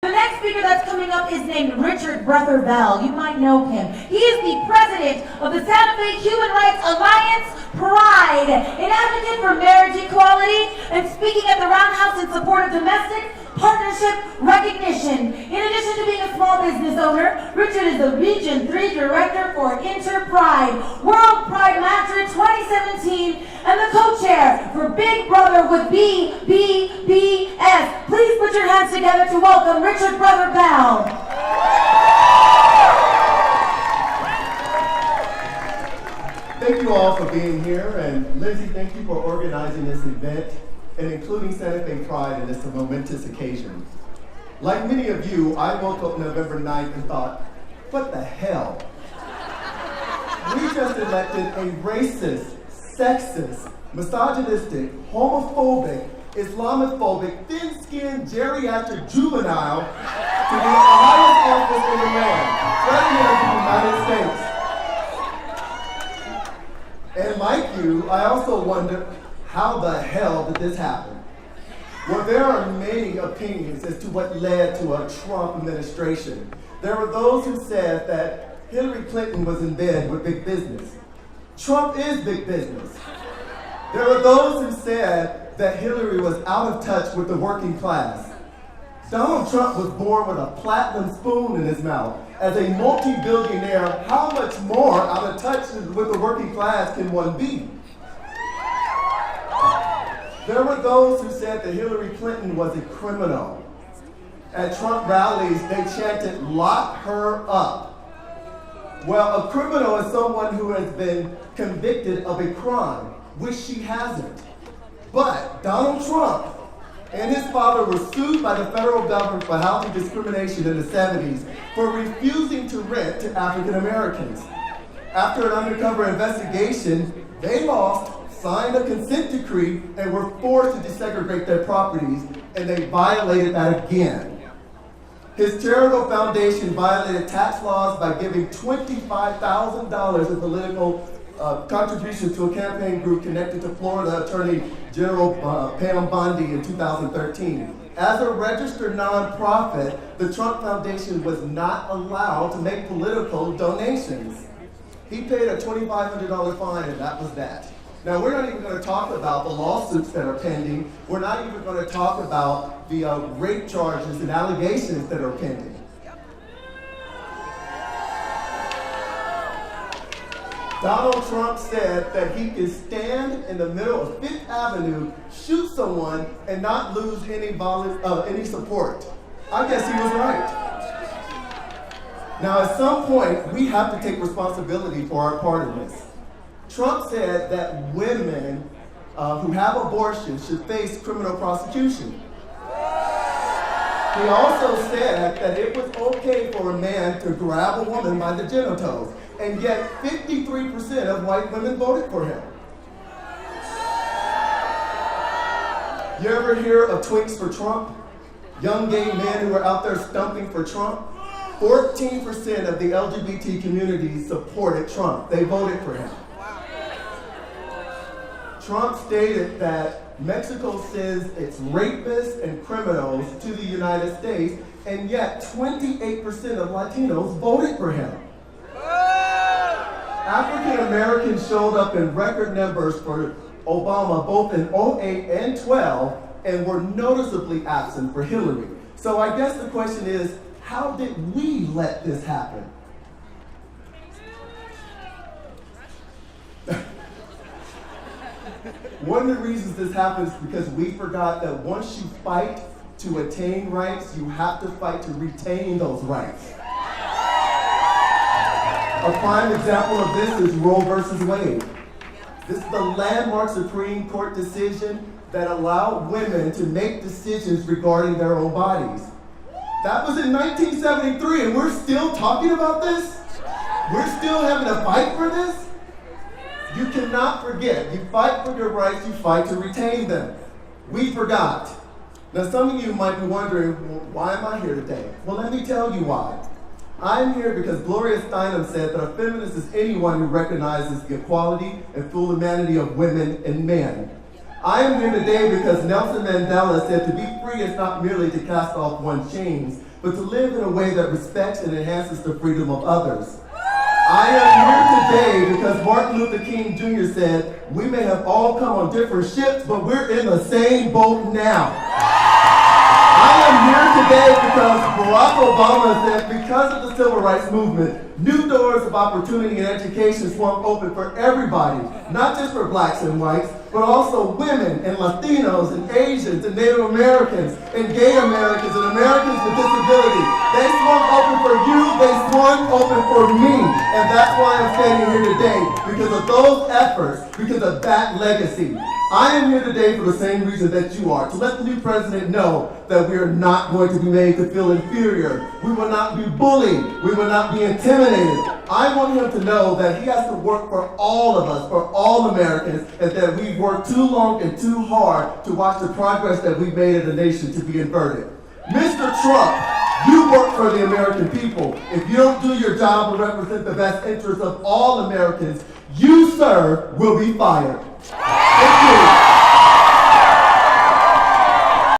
The next speaker that's coming up is named Richard Brethour Bell. You might know him. He is the president of the Santa Fe Human Rights Alliance Pride, an advocate for marriage equality, and speaking at the Roundhouse in support of domestic partnership recognition. In addition to being a small business owner, Richard is the Region 3 Director for Interpride, World Pride Matter 2017, and the co-chair for Big Brother with BBBS. Please put your hands together to welcome Richard Brethour Bell. Thank you all for being here, and Lindsay, thank you for organizing this event and including Santa Fe Pride in this momentous occasion. Like many of you, I woke up November 9th and thought, what the hell? We just elected a racist, sexist, misogynistic, homophobic, Islamophobic, thin-skinned, geriatric juvenile to be the highest office in the land, President of the United States. And like you, I also wonder, how the hell did this happen? Well, there are many opinions as to what led to a Trump administration. There were those who said that Hillary Clinton was in bed with big business. Trump is big business. There were those who said that Hillary was out of touch with the working class. Donald Trump was born with a platinum spoon in his mouth. As a multi-billionaire, how much more out of touch with the working class can one be? There were those who said that Hillary Clinton was a criminal. At Trump rallies, they chanted, "Lock her up." Well, a criminal is someone who has been convicted of a crime, which she hasn't. But Donald Trump and his father were sued by the federal government for housing discrimination in the 70s for refusing to rent to African Americans. After an undercover investigation, they lost, signed a consent decree, and were forced to desegregate their properties, and they violated that again. His charitable foundation violated tax laws by giving $25,000 in political contribution to a campaign group connected to Florida Attorney General Pam Bondi in 2013. As a registered nonprofit, the Trump Foundation was not allowed to make political donations. He paid a $2,500 fine, and that was that. Now, we're not even going to talk about the lawsuits that are pending. We're not even going to talk about the rape charges and allegations that are pending. Donald Trump said that he could stand in the middle of Fifth Avenue, shoot someone, and not lose any support. I guess he was right. Now, at some point, we have to take responsibility for our part in this. Trump said that women who have abortions should face criminal prosecution. He also said that it was okay for a man to grab a woman by the genitals, and yet 53% of white women voted for him. You ever hear of Twinks for Trump? Young gay men who are out there stumping for Trump? 14% of the LGBT community supported Trump. They voted for him. Trump stated that Mexico sends its rapists and criminals to the United States, and yet 28% of Latinos voted for him. African Americans showed up in record numbers for Obama both in 2008 and 2012 and were noticeably absent for Hillary. So I guess the question is, how did we let this happen? One of the reasons this happens is because we forgot that once you fight to attain rights, you have to fight to retain those rights. A prime example of this is Roe versus Wade. This is the landmark Supreme Court decision that allowed women to make decisions regarding their own bodies. That was in 1973, and we're still talking about this? We're still having a fight for this? You cannot forget. You fight for your rights, you fight to retain them. We forgot. Now, some of you might be wondering, well, why am I here today? Well, let me tell you why. I'm here because Gloria Steinem said that a feminist is anyone who recognizes the equality and full humanity of women and men. I am here today because Nelson Mandela said to be free is not merely to cast off one's chains, but to live in a way that respects and enhances the freedom of others. I am here today because Martin Luther King Jr. said, we may have all come on different ships, but we're in the same boat now. I am here today because Barack Obama said, because of the civil rights movement, new doors of opportunity and education swung open for everybody, not just for blacks and whites, but also women and Latinos and Asians and Native Americans and gay Americans and Americans with disability. They swung open for you, they swung open for me. And that's why I'm standing here today, because of those efforts, because of that legacy. I am here today for the same reason that you are, to let the new president know that we are not going to be made to feel inferior. We will not be bullied. We will not be intimidated. I want him to know that he has to work for all of us, for all Americans, and that we've worked too long and too hard to watch the progress that we've made in the nation to be inverted. Mr. Trump, you work for the American people. If you don't do your job and represent the best interests of all Americans, you, sir, will be fired.